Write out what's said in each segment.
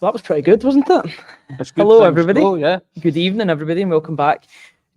that was pretty good, wasn't it? It's good. Hello, everybody. Yeah. Good evening, everybody, and welcome back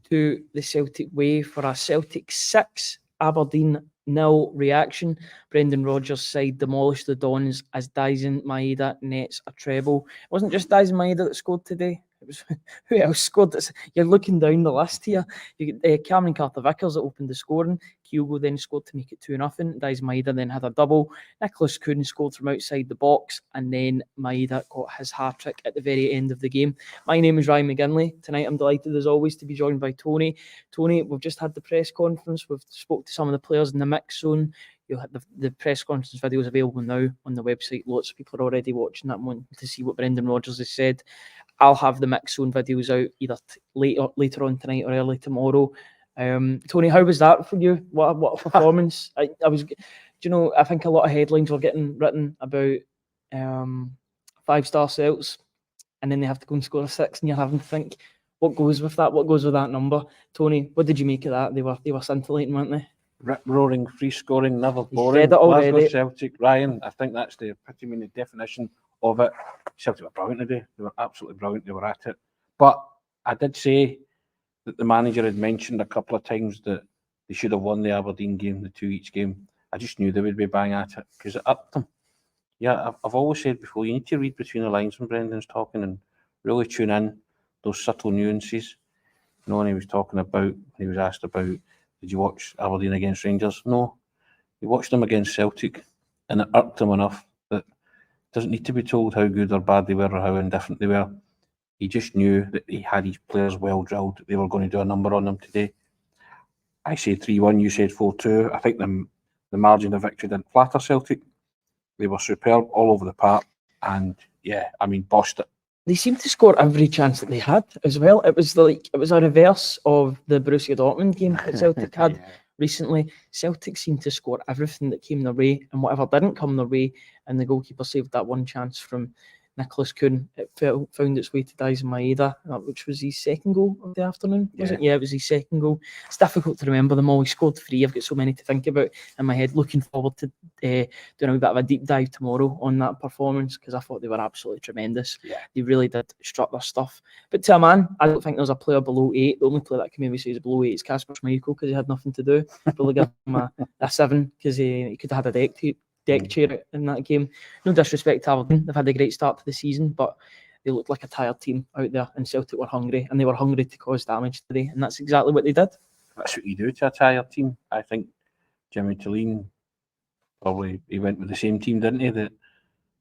to the Celtic Way for a Celtic 6, Aberdeen 0 reaction. Brendan Rodgers' side demolished the Dons as Daizen Maeda nets a treble. It wasn't just Daizen Maeda that scored today. It was who else scored? You're looking down the list here. You get Cameron Carter-Vickers that opened the scoring. Kuhn then scored to make it 2-0. Daizen Maeda then had a double. Nicholas Kuhn scored from outside the box, and then Maeda got his hat-trick at the very end of the game. My name is Ryan McGinley. Tonight I'm delighted as always to be joined by Tony. Tony, we've just had the press conference. We've spoke to some of the players in the mix zone. You'll have the press conference videos available now on the website. Lots of people are already watching that one to see what Brendan Rodgers has said. I'll have the mix zone videos out either later on tonight or early tomorrow. Tony, how was that for you? What a performance! I think a lot of headlines were getting written about 5-star Celts, and then they have to go and score a 6, and you're having to think what goes with that. What goes with that number? Tony, what did you make of that? They were scintillating, weren't they? Rip-roaring, free-scoring, never boring. Said it already. Glasgow Celtic, Ryan, I think that's the epitome and the definition of it. Celtic were brilliant today. They were absolutely brilliant. They were at it. But I did say that the manager had mentioned a couple of times that they should have won the Aberdeen game, the 2 each game. I just knew they would be bang at it because it upped them. Yeah, I've always said before, you need to read between the lines when Brendan's talking and really tune in those subtle nuances. You know, when he was talking about, he was asked about, did you watch Aberdeen against Rangers? No. He watched them against Celtic, and it irked him enough that it doesn't need to be told how good or bad they were or how indifferent they were. He just knew that he had his players well drilled, that they were going to do a number on them today. I said 3-1, you said 4-2. I think the margin of victory didn't flatter Celtic. They were superb all over the park, and yeah, I mean, bossed it. They seemed to score every chance that they had as well. It was a reverse of the Borussia Dortmund game that Celtic had recently. Celtic seemed to score everything that came their way, and whatever didn't come their way, and the goalkeeper saved that one chance from Nicholas Kuhn. It found its way to Daizen Maeda, which was his second goal of the afternoon, was it? Yeah, it was his second goal. It's difficult to remember them all. He scored 3. I've got so many to think about in my head. Looking forward to doing a bit of a deep dive tomorrow on that performance because I thought they were absolutely tremendous. Yeah. They really did strut their stuff. But to a man, I don't think there's a player below 8. The only player that can maybe say is below 8 is Kasper Schmeichel because he had nothing to do. Probably give him a 7 because he could have had a deck chair in that game. No disrespect to Aberdeen, they've had a great start to the season, but they looked like a tired team out there, and Celtic were hungry, and they were hungry to cause damage today, and that's exactly what they did. That's what you do to a tired team. I think Jimmy Tillene probably he went with the same team, didn't he? That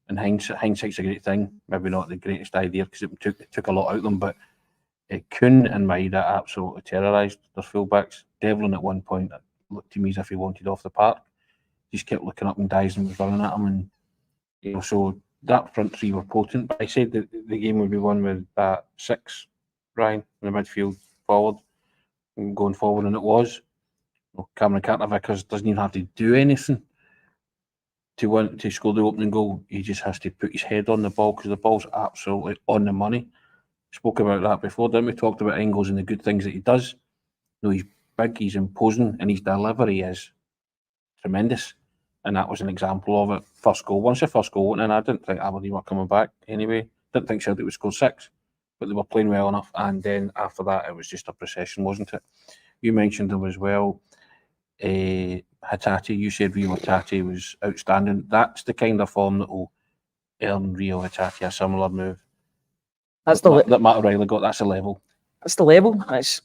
in hindsight's a great thing. Maybe not the greatest idea because it took a lot out of them, but Kuhn and Maeda absolutely terrorised their fullbacks. Devlin at one point looked to me as if he wanted off the park. Just kept looking up and Daizen was running at him, and so that front three were potent. But I said that the game would be won with 6, Ryan, in the midfield forward, and going forward, and it was. Cameron Carter-Vickers doesn't even have to do anything to score the opening goal. He just has to put his head on the ball because the ball's absolutely on the money. Spoke about that before, didn't we? Talked about Engels and the good things that he does. He's big, he's imposing, and his delivery is tremendous. And that was an example of it. First goal. Once the first goal went in, I didn't think Aberdeen were coming back anyway. Didn't think Celtic would score 6, but they were playing well enough. And then after that, it was just a procession, wasn't it? You mentioned them as well. Hatate, you said Rio Hatate was outstanding. That's the kind of form that will earn Rio Hatate a similar move. That's that Matt O'Reilly got. That's the level. That's the level. It's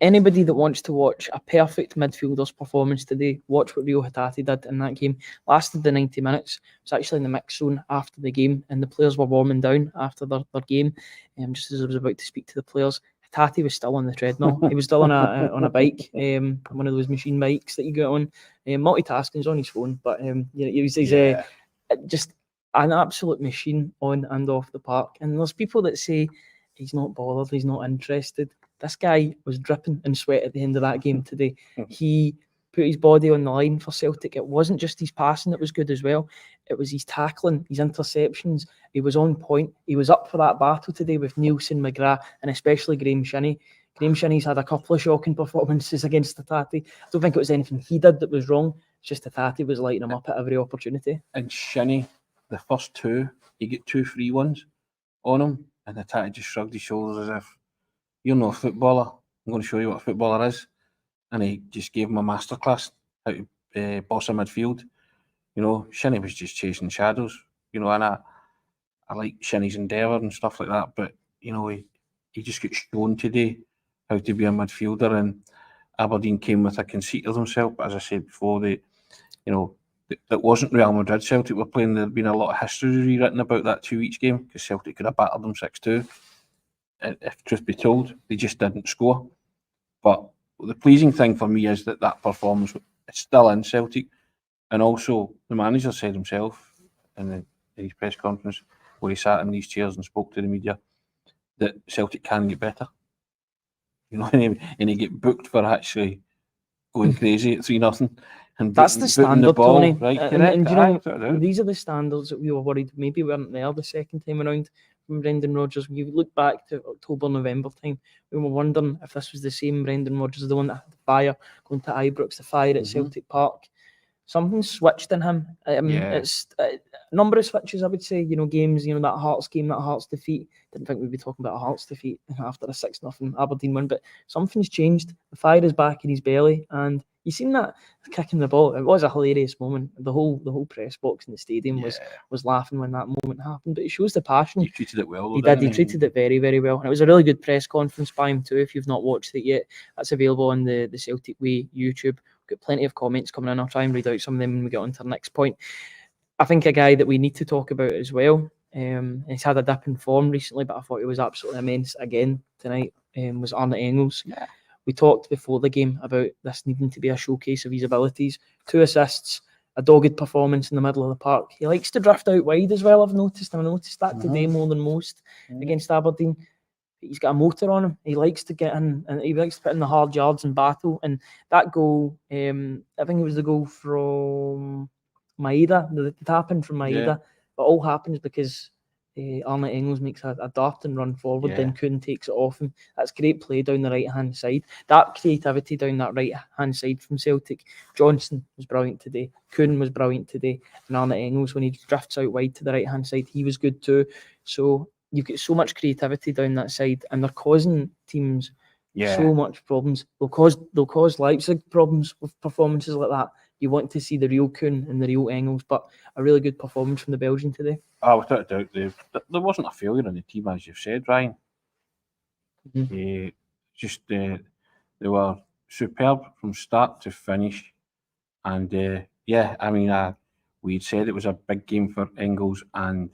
anybody that wants to watch a perfect midfielder's performance today, watch what Rio Hatate did in that game. Lasted the 90 minutes. It was actually in the mix zone after the game, and the players were warming down after their game. Just as I was about to speak to the players, Hatate was still on the treadmill. He was still on a bike, one of those machine bikes that you get on. Multitasking, he's on his phone, but he's just an absolute machine on and off the park. And there's people that say he's not bothered, he's not interested. This guy was dripping in sweat at the end of that game today. He put his body on the line for Celtic. It wasn't just his passing that was good as well. It was his tackling, his interceptions. He was on point. He was up for that battle today with Nielsen, McGregor, and especially Graeme Shinnie. Graeme Shinnie's had a couple of shocking performances against Hatate. I don't think it was anything he did that was wrong. It's just Hatate was lighting him up at every opportunity. And Shinnie, the first 2, he got 2 free ones. on him, and the Tatty just shrugged his shoulders as if, "You're not a footballer. I'm going to show you what a footballer is." And he just gave him a masterclass how to boss a midfield. Shinnie was just chasing shadows. And I like Shinnie's endeavour and stuff like that, but he just got shown today how to be a midfielder, and Aberdeen came with a conceit of themselves. But as I said before, that wasn't Real Madrid Celtic were playing. There'd been a lot of history rewritten about that 2 each game because Celtic could have battered them 6-2. If truth be told, they just didn't score. But the pleasing thing for me is that performance is still in Celtic, and also the manager said himself in his press conference where he sat in these chairs and spoke to the media that Celtic can get better. And he get booked for actually going crazy at 3-0. And that's the standard, ball, Tony. right? And these are the standards that we were worried maybe weren't there the second time around from Brendan Rodgers. When you look back to October, November time, we were wondering if this was the same Brendan Rodgers, the one that had the fire going to Ibrox, the fire at Celtic Park. Something switched in him. It's a number of switches, I would say. Games, that Hearts game, that Hearts defeat. Didn't think we'd be talking about a Hearts defeat after a 6-0 Aberdeen win, but something's changed. The fire is back in his belly, and you seen that kicking the ball. It was a hilarious moment. The whole press box in the stadium was laughing when that moment happened. But it shows the passion. He treated it well. He did. He treated it very, very well, and it was a really good press conference by him too. If you've not watched it yet, that's available on the Celtic Way YouTube. Got plenty of comments coming in. I'll try and read out some of them when we get on to the next point. I think a guy that we need to talk about as well. He's had a dip in form recently, but I thought he was absolutely immense again tonight. Was Arne Engels. Yeah. We talked before the game about this needing to be a showcase of his abilities. 2 assists, a dogged performance in the middle of the park. He likes to drift out wide as well. I've noticed that today more than most against Aberdeen. He's got a motor on him. He likes to get in, and he likes to put in the hard yards and battle. And that goal, I think it was the goal from Maeda, the tap-in from Maeda. Yeah. It all happens because Arne Engels makes a darting run forward, then Kuhn takes it off him. That's great play down the right-hand side. That creativity down that right-hand side from Celtic. Johnson was brilliant today. Kuhn was brilliant today. And Arne Engels, when he drifts out wide to the right-hand side, he was good too. So you've got so much creativity down that side, and they're causing teams so much problems. They'll cause Leipzig problems with performances like that. You want to see the real Kuhn and the real Engels, but a really good performance from the Belgian today. Without a doubt, there wasn't a failure in the team, as you've said, Ryan. They were superb from start to finish, and we'd said it was a big game for Engels, and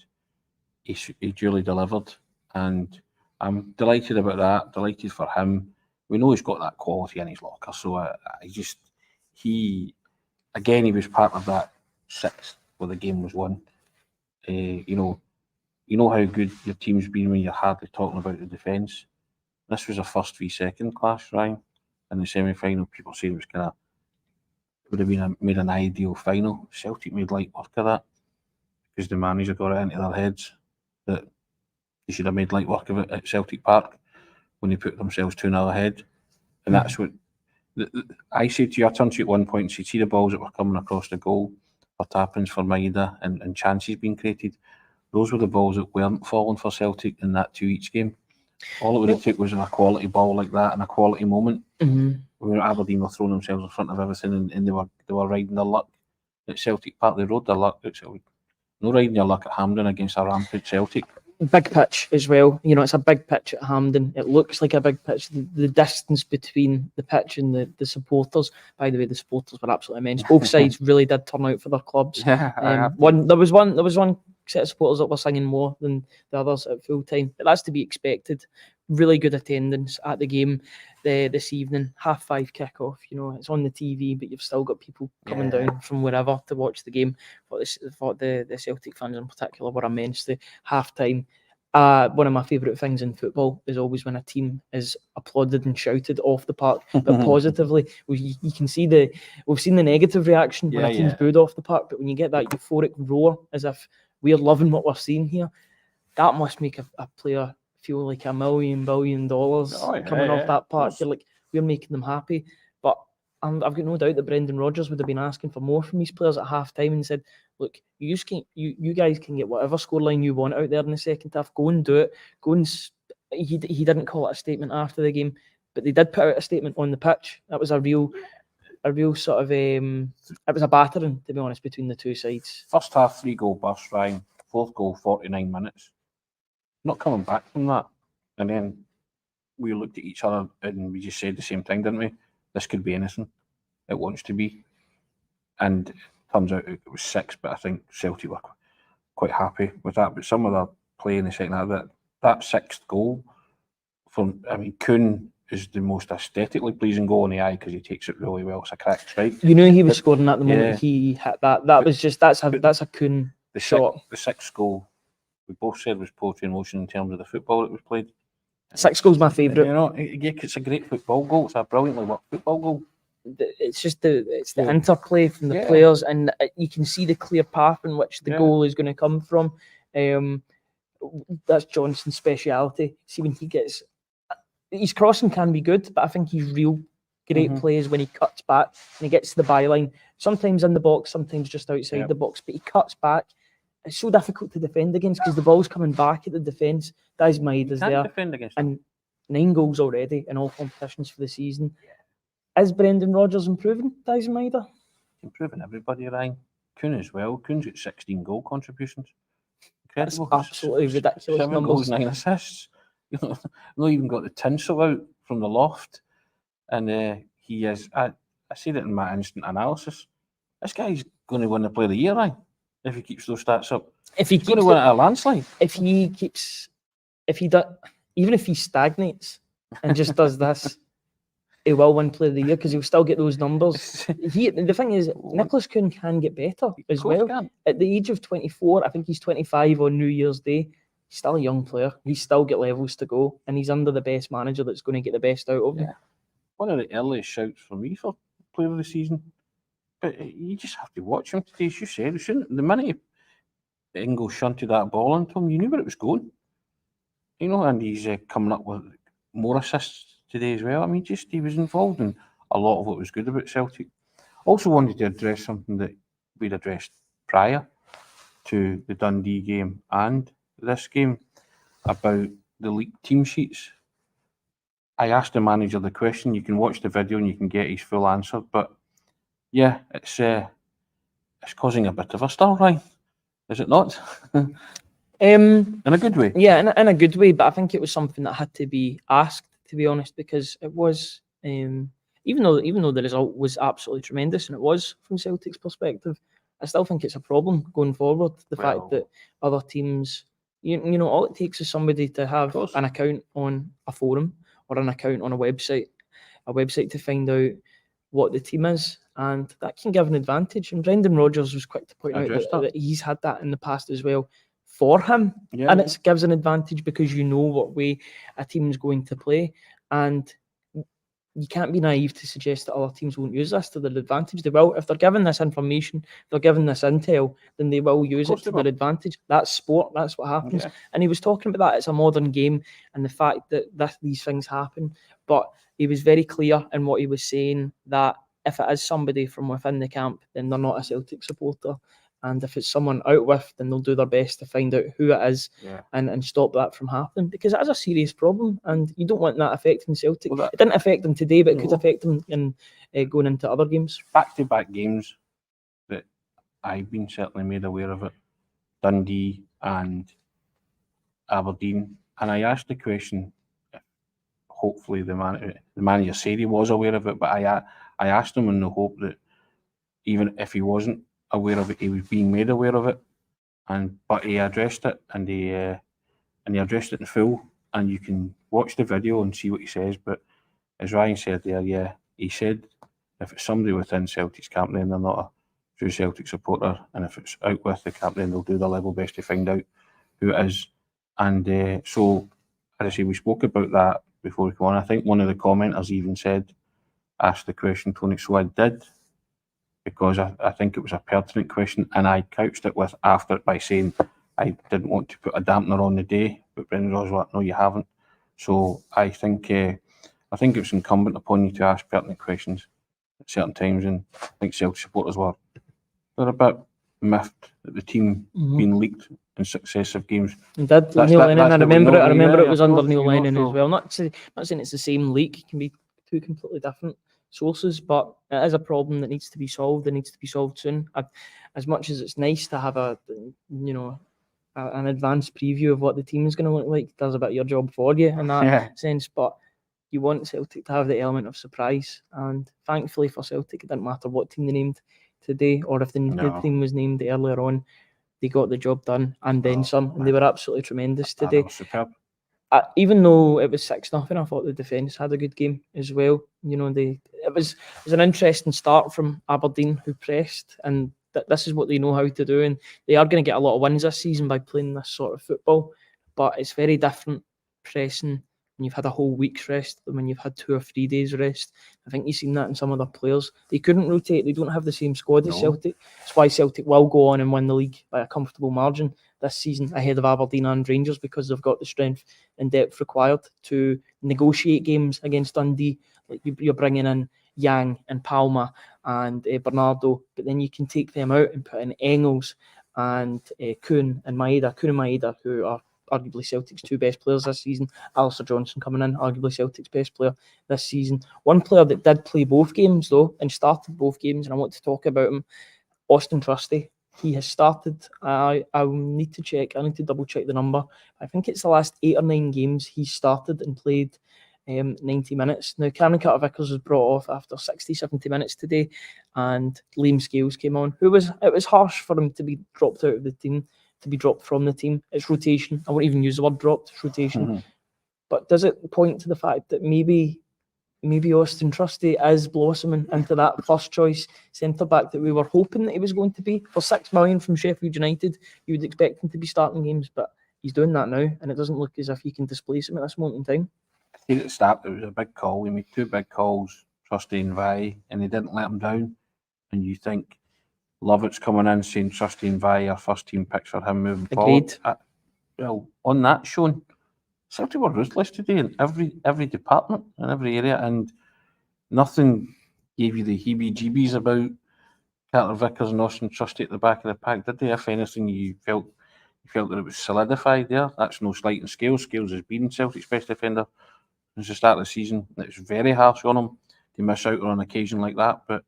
he duly delivered, and I'm delighted about that. Delighted for him. We know he's got that quality in his locker, so he was part of that 6 where the game was won. You know how good your team's been when you're hardly talking about the defence. This was a first v second clash, Ryan, in the semi-final. People saying it was would have made an ideal final. Celtic made light work of that because the manager got it into their heads that they should have made light work of it at Celtic Park when they put themselves 2-0 ahead. And that's what I said to you. I turned to you at one point and said, see the balls that were coming across the goal for tap-ins for Maeda and chances being created. Those were the balls that weren't falling for Celtic in that 2 each game. All it would have took was a quality ball like that and a quality moment. Where Aberdeen were throwing themselves in front of everything, and they were riding their luck at Celtic Park. They rode their luck at Celtic. No riding your luck at Hampden against a rampant Celtic. Big pitch as well. It's a big pitch at Hampden. It looks like a big pitch. The distance between the pitch and the supporters. By the way, the supporters were absolutely immense. Both sides really did turn out for their clubs. There was one set of supporters that were singing more than the others at full time, but that's to be expected. Really good attendance at the game this evening. 5:30 kickoff. It's on the TV, but you've still got people coming down from wherever to watch the game. For the Celtic fans in particular were immense. The half-time. One of my favourite things in football is always when a team is applauded and shouted off the park, but positively. You can see we've seen the negative reaction when a team's booed off the park, but when you get that euphoric roar as if we're loving what we're seeing here, that must make a player feel like $1 million, $1 billion coming off that park. You're like, we're making them happy. But I've got no doubt that Brendan Rodgers would have been asking for more from his players at half time and said, look, you guys can get whatever scoreline you want out there in the second half. Go and do it. He didn't call it a statement after the game, but they did put out a statement on the pitch. That was a real sort of it was a battering, to be honest, between the two sides. First half 3-goal burst, Ryan. Fourth goal, 49 minutes. Not coming back from that. And then we looked at each other and we just said the same thing, didn't we? This could be anything it wants to be. And it turns out it was 6, but I think Celtic were quite happy with that. But some of the play in the second half, that 6th goal Kuhn is the most aesthetically pleasing goal in the eye because he takes it really well. It's a cracked strike. You knew he was scoring at the moment he hit that. That's a Kuhn shot. The 6th goal, we both said was poetry in motion in terms of the football that was played. 6 goal's my favourite. You know, it's a great football goal. It's a brilliantly worked football goal. It's just the interplay from the players, and you can see the clear path in which the goal is going to come from. That's Johnson's speciality. See, when he gets his crossing can be good, but I think his real great play is when he cuts back and he gets to the byline. Sometimes in the box, sometimes just outside the box, but he cuts back. It's so difficult to defend against because the ball's coming back at the defence. Daizen Maeda's there, defend against and 9 goals already in all competitions for the season. Is Brendan Rodgers improving Daizen Maeda? Improving everybody, Ryan. Kuhn as well. Kuhn's got 16 goal contributions. Incredible. That's absolutely ridiculous 7 numbers. goals, 9 assists. Not even got the tinsel out from the loft. And he is, I said it in my instant analysis, this guy's going to win the Player of the Year, Ryan, if he keeps those stats up. He's going to win it at a landslide. Even if he stagnates and just does this, he will win Player of the Year because he'll still get those numbers. The thing is, Nicholas Kuhn can get better as well. At the age of 24, I think he's 25 on New Year's Day. He's still a young player. He's still got levels to go, and he's under the best manager that's going to get the best out of him. One of the earliest shouts for me for Player of the Season. But you just have to watch him today, as you said. The minute Engels shunted that ball into him, you knew where it was going. You know, and he's coming up with more assists today as well. I mean, he was involved in a lot of what was good about Celtic. Also wanted to address something that we'd addressed prior to the Dundee game and this game about the leaked team sheets. I asked the manager the question. You can watch the video and you can get his full answer. But yeah, it's causing a bit of a stir, right? Is it not? In a good way. Yeah, in a good way. But I think it was something that had to be asked, to be honest, because it was, even though the result was absolutely tremendous, and it was from Celtic's perspective, I still think it's a problem going forward. The fact that other teams, you know, all it takes is somebody to have an account on a forum or an account on a website to find out what the team is, and that can give an advantage. And Brendan Rodgers was quick to point out that he's had that in the past as well for him, and it gives an advantage because you know what way a team's going to play, and you can't be naive to suggest that other teams won't use this to their advantage. They will. If they're given this information, if they're given this intel, then they will use it to their advantage. That's sport. That's what happens. Yeah. And he was talking about that. It's a modern game, and the fact that these things happen. But he was very clear in what he was saying, that if it is somebody from within the camp, then they're not a Celtic supporter. And if it's someone out with, then they'll do their best to find out who it is and stop that from happening, because it is a serious problem and you don't want that affecting Celtic. Well, it didn't affect them today, but it could affect them in going into other games. Back-to-back games that I've been certainly made aware of it, Dundee and Aberdeen. And I asked the question, hopefully the manager said he was aware of it, but I asked him in the hope that even if he wasn't aware of it, he was being made aware of it, but he addressed it, and he addressed it in full, and you can watch the video and see what he says. But as Ryan said there, he said if it's somebody within Celtic's camp, then they're not a true Celtic supporter, and if it's out with the camp, then they'll do their level best to find out who it is. And so, as I say, we spoke about that before we go on. I think one of the commenters even asked the question, Tony, so I did, because I think it was a pertinent question, and I couched it by saying I didn't want to put a dampener on the day, but Brendan Rodgers was like, no, you haven't. So I think it was incumbent upon you to ask pertinent questions. certain times, and I think Celtic supporters were a bit miffed at the team being leaked in successive games. And did Neil Lennon? I remember it was under Neil you know, Lennon as so- well. Not saying it's the same leak. It can be two completely different sources, but it is a problem that needs to be solved. It needs to be solved soon. As much as it's nice to have an advanced preview of what the team is going to look like, it does a bit of your job for you in that sense. But you want Celtic to have the element of surprise, and thankfully for Celtic, it didn't matter what team they named today, or if the team was named earlier on. They got the job done and then some, and they were absolutely tremendous today. That was superb. Even though it was 6-0, I thought the defence had a good game as well. You know, it was an interesting start from Aberdeen, who pressed, and this is what they know how to do, and they are going to get a lot of wins this season by playing this sort of football. But it's very different pressing when you've had a whole week's rest than when you've had 2 or 3 days rest. I think you've seen that in some other players. They couldn't rotate. They don't have the same squad as Celtic. That's why Celtic will go on and win the league by a comfortable margin this season ahead of Aberdeen and Rangers, because they've got the strength and depth required to negotiate games against Dundee. Like you're bringing in Yang and Palma and Bernardo, but then you can take them out and put in Engels and Kuhn and Maeda, who are arguably Celtic's 2 best players this season. Alistair Johnson coming in, arguably Celtic's best player this season. One player that did play both games though, and started both games, and I want to talk about him, Austin Trusty. He has started. I need to check. I need to double check the number. I think it's the last 8 or 9 games he started and played 90 minutes. Now, Cameron Carter-Vickers was brought off after 60, 70 minutes today, and Liam Scales came on. It was harsh for him to be dropped out of the team, to be dropped from the team. It's rotation. I won't even use the word dropped. It's rotation. But does it point to the fact that maybe Austin Trusty is blossoming into that first choice centre back that we were hoping that he was going to be? For $6 million from Sheffield United, you would expect him to be starting games, but he's doing that now, and it doesn't look as if you can displace him at this moment in time. I think at the start it was a big call. We made 2 big calls, Trusty and Vai, and they didn't let him down. And you think Lovett's coming in saying Trusty and Vai are first team picks for him moving forward. Well, on that shown, Celtic were ruthless today in every department and every area, and nothing gave you the heebie-jeebies about Carter-Vickers and Austin Trusty at the back of the pack, did they? If anything, you felt that it was solidified there. That's no slight in Scales. Scales has been Celtic's best defender since the start of the season. It's very harsh on him to miss out on an occasion like that, but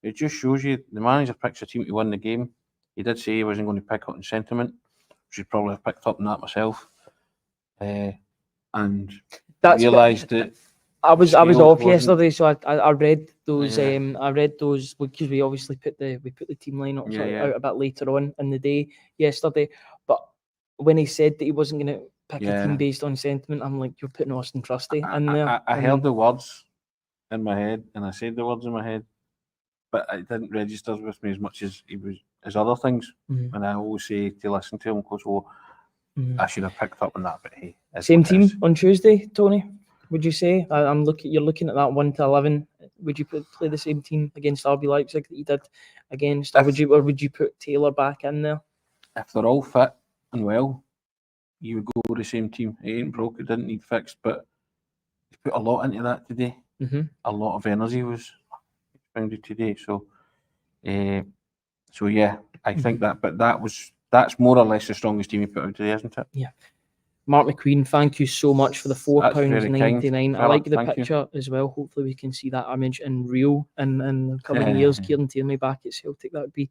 it just shows you the manager picks a team to win the game. He did say he wasn't going to pick up on sentiment, which he'd probably have picked up on that myself. And realised that I was off yesterday, so I read those. I read those because we obviously put the team lineup out a bit later on in the day yesterday. But when he said that he wasn't going to pick a team based on sentiment, I'm like, you're putting Austin Trusty in there. I heard the words in my head, and I said the words in my head, but it didn't register with me as much as his other things. And I always say to listen to him, because I should have picked up on that. But hey, same team on Tuesday, Tony. Would you say? You're looking at that 1 to 11. Would you play the same team against RB Leipzig that you did against, or would you put Taylor back in there? If they're all fit and well, you would go with the same team. It ain't broke. It didn't need fixed, but he put a lot into that today. A lot of energy was expended today. So yeah, I think that. But that's more or less the strongest team he put out today, isn't it? Yeah. Mark McQueen, thank you so much for the £4.99. I like the picture as well. Hopefully we can see that image in real in the coming years. Kieran Tierney back at Celtic. That would be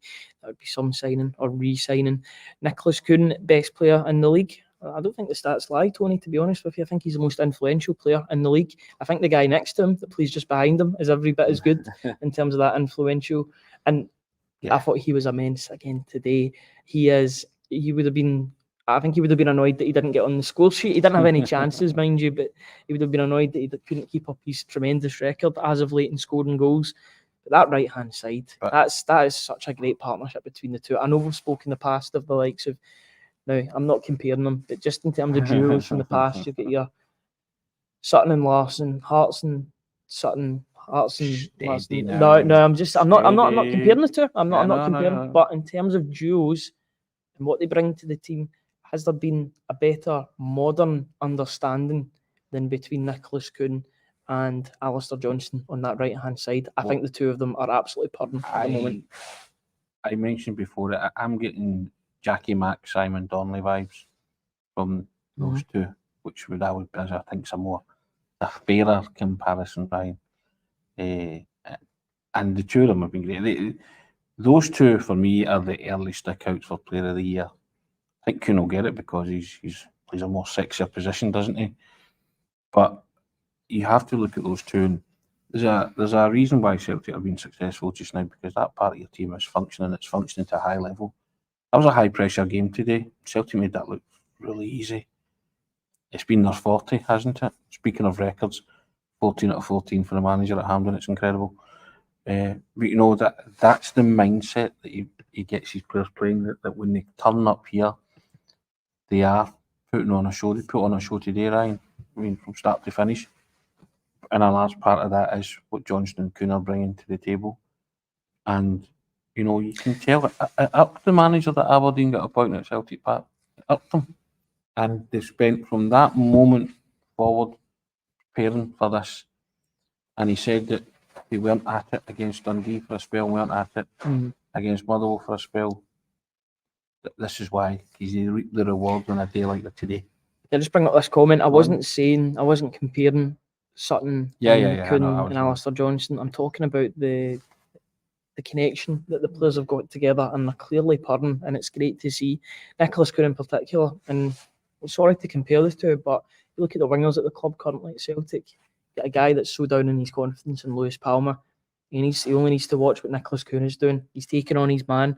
some signing or re-signing. Nicholas Kuhn, best player in the league. I don't think the stats lie, Tony, to be honest with you. I think he's the most influential player in the league. I think the guy next to him that plays just behind him is every bit as good in terms of that influential. And I thought he was immense again today. I think he would have been annoyed that he didn't get on the score sheet. He didn't have any chances, mind you, but he would have been annoyed that he couldn't keep up his tremendous record as of late in scoring goals. But that right-hand side, that is such a great partnership between the two. I know we've spoken in the past of the likes of, now I'm not comparing them, but just in terms of duos from the past, you've got your Sutton and Larson, Hearts and Sutton, Hearts and Larson. No, I'm not comparing the two. I'm not comparing. But in terms of duos and what they bring to the team, has there been a better modern understanding than between Nicholas Kuhn and Alistair Johnston on that right-hand side. I think the two of them are absolutely purring at the moment. I mentioned before that I'm getting Jackie Mack, Simon Donnelly vibes from those two, which I would, I think, some more a fairer comparison, Brian. And the two of them have been great. Those two, for me, are the early stick-outs for Player of the Year. I think Kuhn will get it because he plays a more sexier position, doesn't he? But you have to look at those two. And there's a reason why Celtic have been successful just now, because that part of your team is functioning. It's functioning to a high level. That was a high-pressure game today. Celtic made that look really easy. It's been their 40, hasn't it? Speaking of records, 14 out of 14 for the manager at Hampden. It's incredible. But you know, that's the mindset that he gets his players playing, that when they turn up here, they are putting on a show. They put on a show today, Ryan. I mean, from start to finish. And a large part of that is what Johnston and Kuhn are bringing to the table. And, you know, you can tell it upped the manager that Aberdeen got appointed at Celtic Park. It upped them. And they spent from that moment forward preparing for this. And he said that they weren't at it against Dundee for a spell, weren't at it against Motherwell for a spell. This is why he's reaped the rewards on a day like that today. Yeah, just bring up this comment. I wasn't comparing Sutton and Kuhn and Alistair Johnston. I'm talking about the connection that the players have got together, and they're clearly purring, and it's great to see. Nicholas Kuhn in particular, and I'm sorry to compare the two, but you look at the wingers at the club currently at Celtic, you get a guy that's so down in his confidence in Lewis Palmer. He only needs to watch what Nicholas Kuhn is doing. He's taking on his man.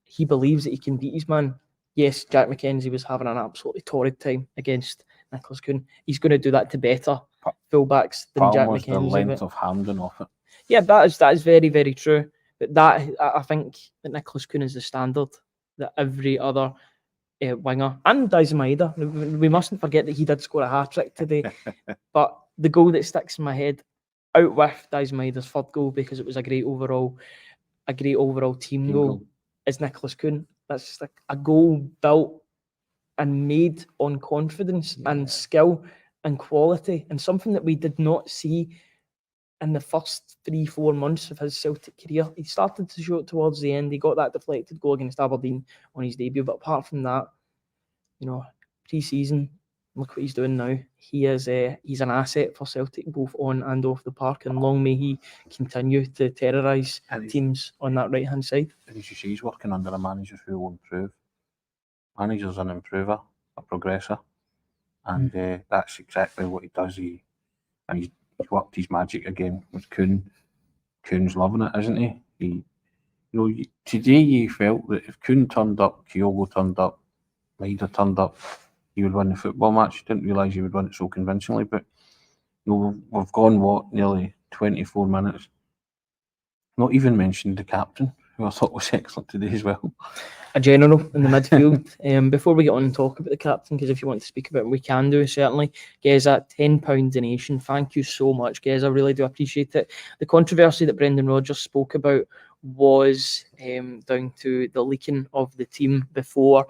He believes that he can beat his man. Yes, Jack McKenzie was having an absolutely torrid time against Nicholas Kuhn. He's going to do that to better fullbacks than Palmer's Jack McKenzie. The length of Hampden off it. Yeah, that is very, very true. But I think that Nicholas Kuhn is the standard that every other winger, and Daizen Maeda, we mustn't forget that he did score a hat-trick today. But the goal that sticks in my head, out with Daizen Maeda's third goal, because it was a great overall team goal, is Nicholas Kuhn. That's just like a goal built and made on confidence and skill and quality, and something that we did not see in the first 3-4 months of his Celtic career. He started to show it towards the end. He got that deflected goal against Aberdeen on his debut, but apart from that, you know, pre-season, look what he's doing now. He's an asset for Celtic both on and off the park, and long may he continue to terrorise teams on that right-hand side. And as you say, he's working under a manager who will improve. Manager's an improver, a progressor, and that's exactly what he does. He's worked his magic again with Kuhn. Kuhn's loving it, isn't he? Today you felt that if Kuhn turned up, Kyogo turned up, Maeda turned up, he would win the football match. Didn't realise he would win it so convincingly, but we've gone nearly 24 minutes. Not even mentioned the captain, who I thought was excellent today as well. A general in the midfield. Before we get on and talk about the captain, because if you want to speak about it, we can do, certainly. Geza, £10 donation. Thank you so much, Geza. I really do appreciate it. The controversy that Brendan Rodgers spoke about was down to the leaking of the team before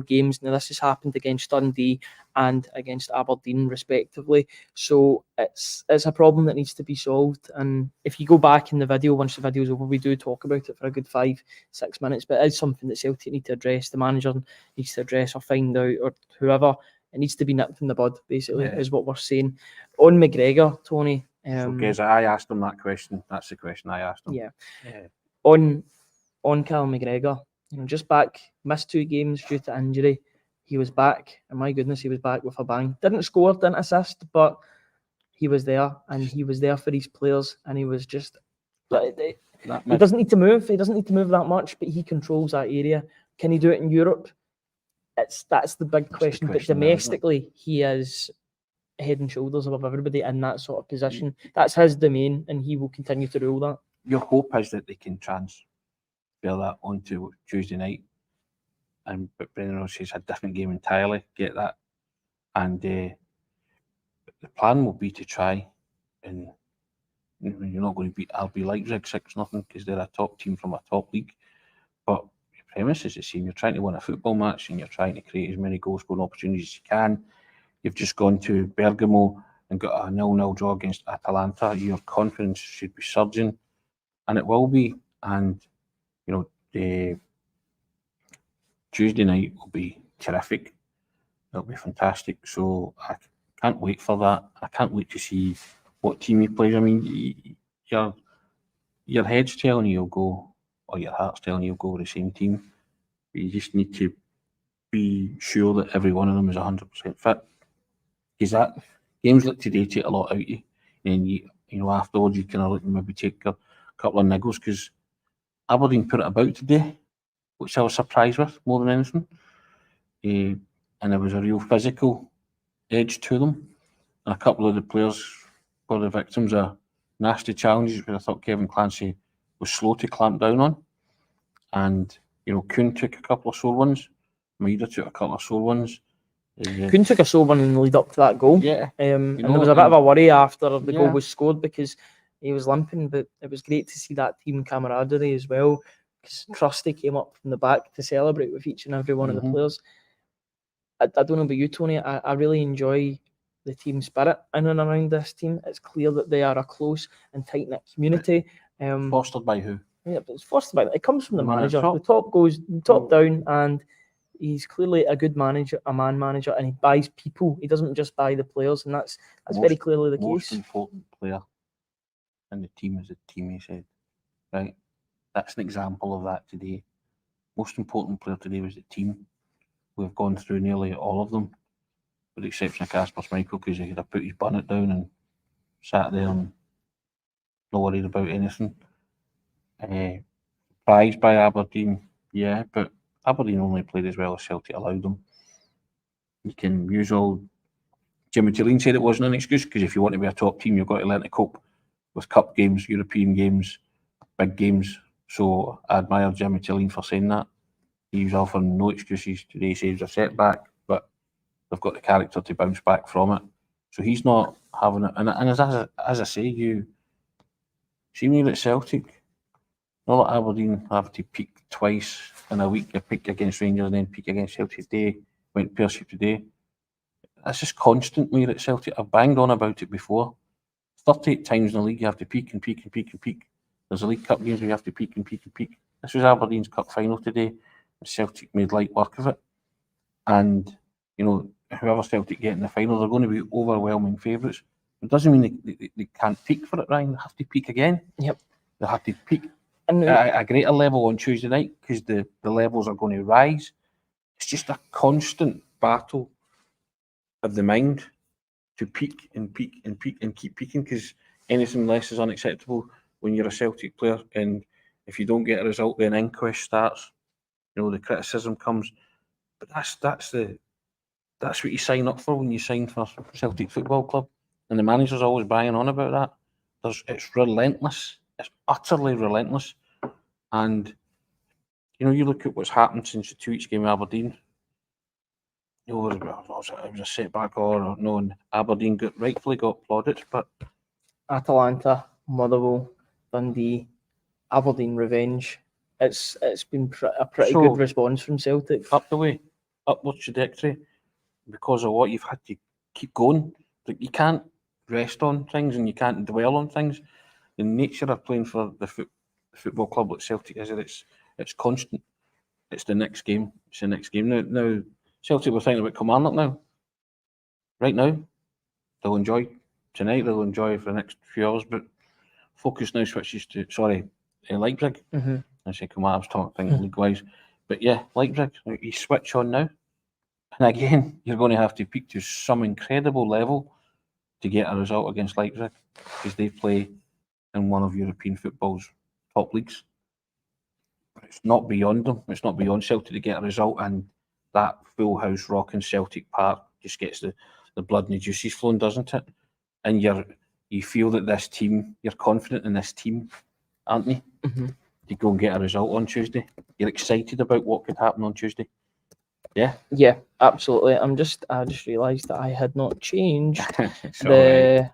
games. Now, this has happened against Dundee and against Aberdeen, respectively. So it's a problem that needs to be solved. And if you go back in the video, once the video's over, we do talk about it for a good 5-6 minutes. But it is something that Celtic need to address. The manager needs to address or find out, or whoever. It needs to be nipped in the bud, basically, is what we're saying. On McGregor, Tony. So, Geza, I asked him that question. That's the question I asked him. Yeah. On Callum McGregor, just back, missed 2 games due to injury. He was back, and my goodness, he was back with a bang. Didn't score, didn't assist, but he was there, and he was there for his players, and he was just... He doesn't need to move. He doesn't need to move that much, but he controls that area. Can he do it in Europe? That's the big question. But domestically, he is head and shoulders above everybody in that sort of position. That's his domain, and he will continue to rule that. Your hope is that they can transfer that onto Tuesday night, but Brendan Rodgers says a different game entirely. Get that, and the plan will be to try, and you're not going to beat RB Leipzig 6-0 because they're a top team from a top league. But your premise is the same. You're trying to win a football match, and you're trying to create as many goal-scoring opportunities as you can. You've just gone to Bergamo and got a 0-0 draw against Atalanta, your confidence should be surging, and it will be. And the Tuesday night will be terrific. It'll be fantastic. So I can't wait for that. I can't wait to see what team he plays. I mean, your head's telling you you'll go, or your heart's telling you you'll go with the same team. But you just need to be sure that every one of them is 100% fit. Because that games like today take a lot out of you, and afterwards you can maybe take a couple of niggles. Because Aberdeen put it about today, which I was surprised with more than anything. And there was a real physical edge to them. And a couple of the players were the victims of nasty challenges, which I thought Kevin Clancy was slow to clamp down on. And Kuhn took a couple of sore ones. Maeda took a couple of sore ones. Kuhn took a sore one in the lead up to that goal. Yeah. And there was a bit of a worry after the goal was scored because he was limping, but it was great to see that team camaraderie as well. Because Trusty came up from the back to celebrate with each and every one of the players. I don't know about you, Tony. I really enjoy the team spirit in and around this team. It's clear that they are a close and tight-knit community. Fostered by who? Yeah, but it's fostered by it comes from the manager. The top goes top down, and he's clearly a good manager, a man manager, and he buys people. He doesn't just buy the players, and that's very clearly the case. Most important player in the team is the team, he said. Right? That's an example of that today. Most important player today was the team. We've gone through nearly all of them, with the exception of Casper Schmeichel, because he could have put his bonnet down and sat there and not worried about anything. Prized by Aberdeen, yeah, but Aberdeen only played as well as Celtic allowed them. You can use all. Jimmy Tilleen said it wasn't an excuse, because if you want to be a top team, you've got to learn to cope with cup games, European games, big games. So I admire Jimmy Tilleen for saying that. He's offering no excuses today. He says a setback, but they've got the character to bounce back from it. So he's not having it. And as I say, you see me at Celtic, not like Aberdeen have to peak twice in a week. You peak against Rangers and then peak against Celtic today, went Pearship today. That's just constant when you're at Celtic. I've banged on about it before. 38 times in the league you have to peak and peak and peak and peak. There's a League Cup games where you have to peak and peak and peak. This was Aberdeen's Cup final today. Celtic made light work of it. And, whoever Celtic get in the final, they're going to be overwhelming favourites. It doesn't mean they can't peak for it, Ryan. They have to peak again. Yep. They have to peak at a greater level on Tuesday night, because the levels are going to rise. It's just a constant battle of the mind to peak and peak and peak and keep peaking, because anything less is unacceptable when you're a Celtic player. And if you don't get a result, then inquest starts. The criticism comes. But that's what you sign up for when you sign for Celtic Football Club. And the manager's always banging on about that. It's relentless. It's utterly relentless. And you look at what's happened since the 2 weeks game with Aberdeen. It was a setback or no, and Aberdeen rightfully got plaudits, but Atalanta, Motherwell, Dundee, Aberdeen revenge. It's been a pretty good response from Celtic. Upwards trajectory, because of what you've had to keep going. Like, you can't rest on things and you can't dwell on things. The nature of playing for the football club like Celtic is that it's constant. It's the next game. It's the next game. Now Celtic were thinking about Kilmarnock now. Right now, they'll enjoy tonight. They'll enjoy for the next few hours. But focus now switches to Leipzig. I say Kilmarnock. I was talking league-wise, but yeah, Leipzig. You switch on now, and again, you're going to have to peak to some incredible level to get a result against Leipzig, because they play in one of European football's top leagues. But it's not beyond them. It's not beyond Celtic to get a result, and that full house rocking Celtic Park just gets the blood and the juices flowing, doesn't it? And you feel that this team, you're confident in this team, aren't you? To go and get a result on Tuesday. You're excited about what could happen on Tuesday. Yeah? Yeah, absolutely. I just realised that I had not changed I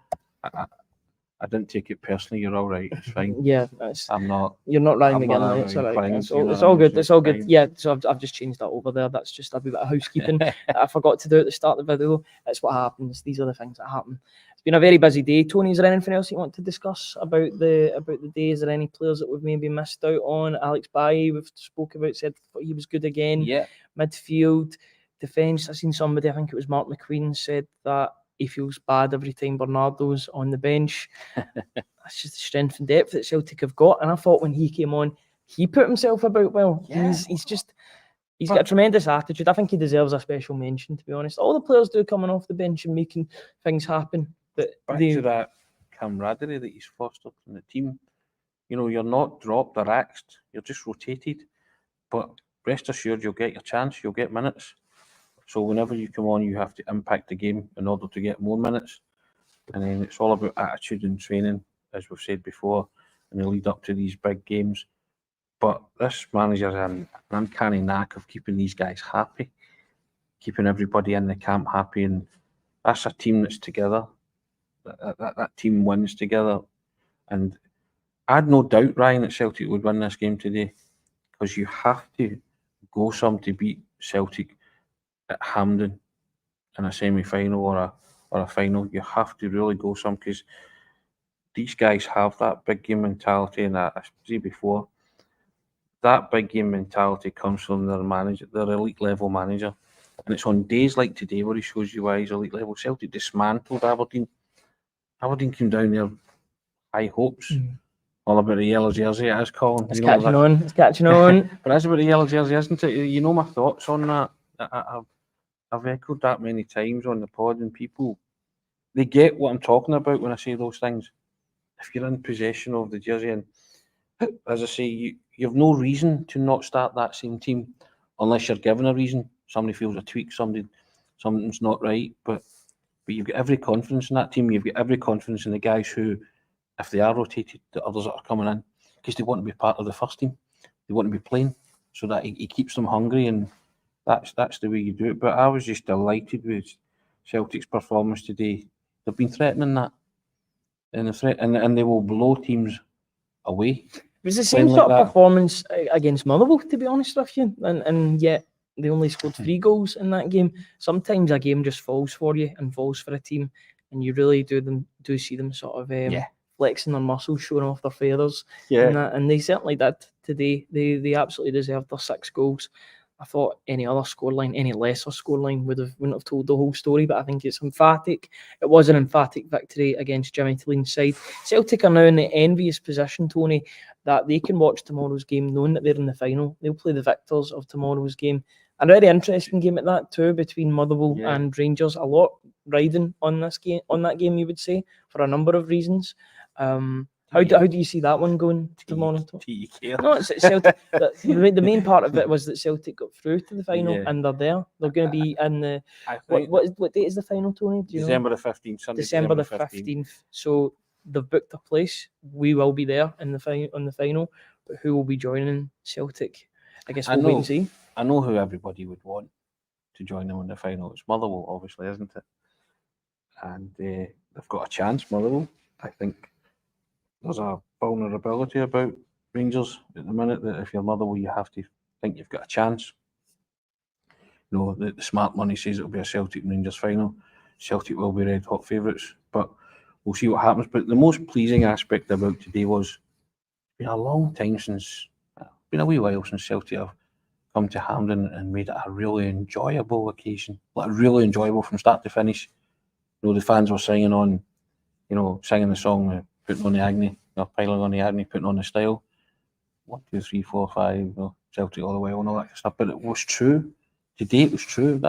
I didn't take it personally. You're all right. It's fine. Yeah, I'm not. you're not Ryan I'm not McGinley. that It's all right. inclined, It's you all, know it's what I all mean? good. So It's all it's good. fine. Yeah, so I've just changed that over there. That's just a wee bit of housekeeping that I forgot to do at the start of the video. It's what happens. These are the things that happen. It's been a very busy day. Tony, is there anything else you want to discuss about the day? Is there any players that we've maybe missed out on? Alex Bailly, we've spoke about, said he was good again. Yeah. Midfield, defence. I seen somebody, I think it was Mark McQueen, said that he feels bad every time Bernardo's on the bench. That's just the strength and depth that Celtic have got. And I thought when he came on, he put himself about well. Yeah. He's got a tremendous attitude. I think he deserves a special mention, to be honest. All the players do coming off the bench and making things happen. But Back to that camaraderie that he's fostered in the team. You know, you're not dropped or axed. You're just rotated. But rest assured, you'll get your chance. You'll get minutes. So whenever you come on, you have to impact the game in order to get more minutes. And then it's all about attitude and training, as we've said before, in the lead up to these big games. But this manager has an uncanny knack of keeping these guys happy, keeping everybody in the camp happy. And that's a team that's together. That team wins together. And I had no doubt, Ryan, that Celtic would win this game today, because you have to go some to beat Celtic at Hampden in a semi-final or a final. You have to really go some, because these guys have that big game mentality, and I said before, that big game mentality comes from their manager, their elite level manager. And it's on days like today where he shows you why he's elite level. Celtic dismantled Aberdeen. Aberdeen came down there high hopes. All about the yellow jersey, it is, Colin. It's catching on. It's catching on. But that's about the yellow jersey, isn't it? You know my thoughts on that. I've echoed that many times on the pod, and people, they get what I'm talking about when I say those things. If you're in possession of the jersey, and as I say, you have no reason to not start that same team unless you're given a reason. Somebody feels a tweak, something's not right. But you've got every confidence in that team. You've got every confidence in the guys who, if they are rotated, the others that are coming in, because they want to be part of the first team. They want to be playing, so that he keeps them hungry, and that's the way you do it. But I was just delighted with Celtic's performance today. They've been threatening that, and they will blow teams away. It was the same sort of performance against Motherwell, to be honest with you, and yet they only scored 3 goals in that game. Sometimes a game just falls for you and falls for a team, and you really do see them sort of flexing their muscles, showing off their feathers. Yeah. And they certainly did today. They absolutely deserved their 6 goals. I thought any other scoreline, any lesser scoreline wouldn't have told the whole story, but I think it's emphatic. It was an emphatic victory against Jimmy Tilleen's side. Celtic are now in the envious position, Tony, that they can watch tomorrow's game knowing that they're in the final. They'll play the victors of tomorrow's game. A very interesting game at that too, between Motherwell and Rangers. A lot riding on that game, you would say, for a number of reasons. How do you see that one going tomorrow? No, it's Celtic. The main part of it was that Celtic got through to the final and they're there. They're going to be in the. What date is the final, Tony? Do you December the 15th. Sunday, December the 15th. So they've booked a place. We will be there in on the final. But who will be joining Celtic? I guess we'll wait and see. I know who everybody would want to join them in the final. It's Motherwell, obviously, isn't it? And they've got a chance, Motherwell. I think there's a vulnerability about Rangers at the minute that if you're Motherwell, you have to think you've got a chance. You know, the smart money says it'll be a Celtic and Rangers final. Celtic will be red hot favourites, but we'll see what happens. But the most pleasing aspect about today was it's been a long time since, been a wee while since Celtic have come to Hampden and made it a really enjoyable occasion. Like really enjoyable from start to finish. You know, the fans were singing the song, putting on the agony, piling on the agony, putting on the style. 1, 2, 3, 4, 5, Celtic all the way on, all that kind of stuff. But it was true. Today it was true.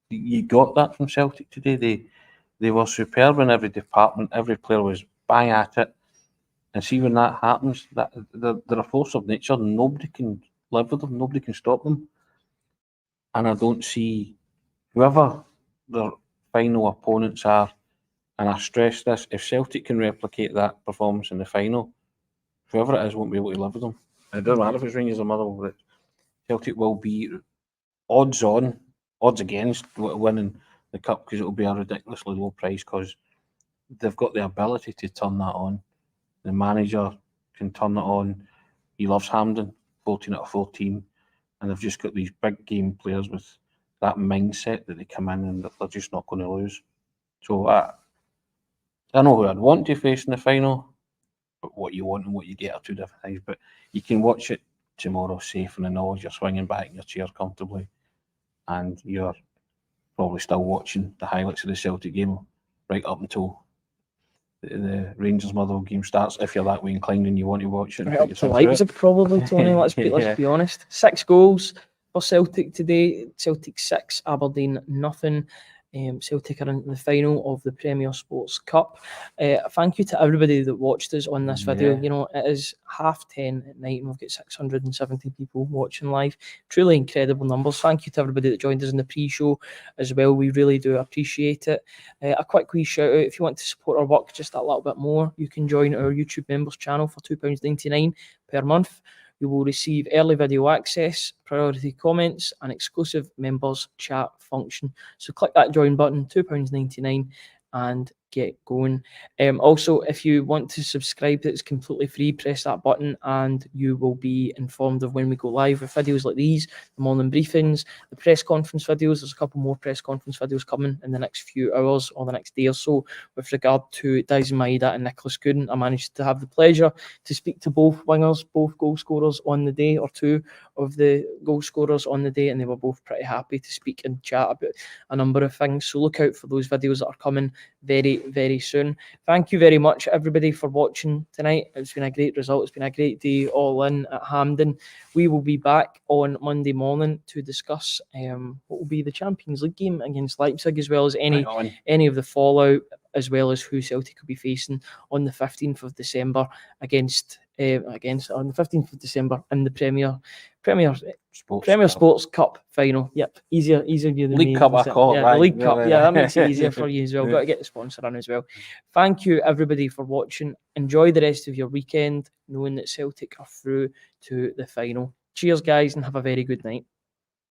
You got that from Celtic today. They were superb in every department. Every player was bang at it. And see, when that happens, they're a force of nature. Nobody can live with them. Nobody can stop them. And I don't see whoever their final opponents are. And I stress this: if Celtic can replicate that performance in the final, whoever it is won't be able to live with them. And it doesn't matter if it's Rangers or Motherwell. That Celtic will be odds against winning the cup, because it will be a ridiculously low price, because they've got the ability to turn that on. The manager can turn it on. He loves Hampden, 14 out of 14, and they've just got these big game players with that mindset that they come in and they're just not going to lose. So I know who I'd want to face in the final, but what you want and what you get are two different things. But you can watch it tomorrow safe in the knowledge you're swinging back in your chair comfortably, and you're probably still watching the highlights of the Celtic game right up until the Rangers Motherwell game starts, if you're that way inclined and you want to watch it. Right up to Leipzig, probably, Tony. Let's be honest. 6 goals for Celtic today. Celtic 6, Aberdeen nothing. Celtic are in the final of the Premier Sports Cup. Thank you to everybody that watched us on this video. You know, it is 10:30 at night and we've got 670 people watching live. Truly incredible numbers. Thank you to everybody that joined us in the pre-show as well. We really do appreciate it. A quick wee shout out, if you want to support our work just a little bit more, you can join our YouTube members channel for £2.99 per month. You will receive early video access, priority comments, and exclusive members chat function. So click that join button, £2.99, and get going. Also, if you want to subscribe, it's completely free. Press that button and you will be informed of when we go live with videos like these, the morning briefings, the press conference videos. There's a couple more press conference videos coming in the next few hours or the next day or so with regard to Daizen Maeda and Kuhn. I managed to have the pleasure to speak to both wingers, both goal scorers on the day, or two of the goal scorers on the day, and they were both pretty happy to speak and chat about a number of things. So look out for those videos that are coming very, very soon. Thank you very much, everybody, for watching tonight. It's been a great result. It's been a great day all in at Hampden. We will be back on Monday morning to discuss what will be the Champions League game against Leipzig, as well as any of the fallout, as well as who Celtic will be facing on the 15th of December against on the 15th of December in the Premier Sports Cup final. Yep, easier than League Cup, I call it, right? The League Cup, that makes it easier for you as well. Got to get the sponsor on as well. Thank you, everybody, for watching. Enjoy the rest of your weekend, knowing that Celtic are through to the final. Cheers, guys, and have a very good night.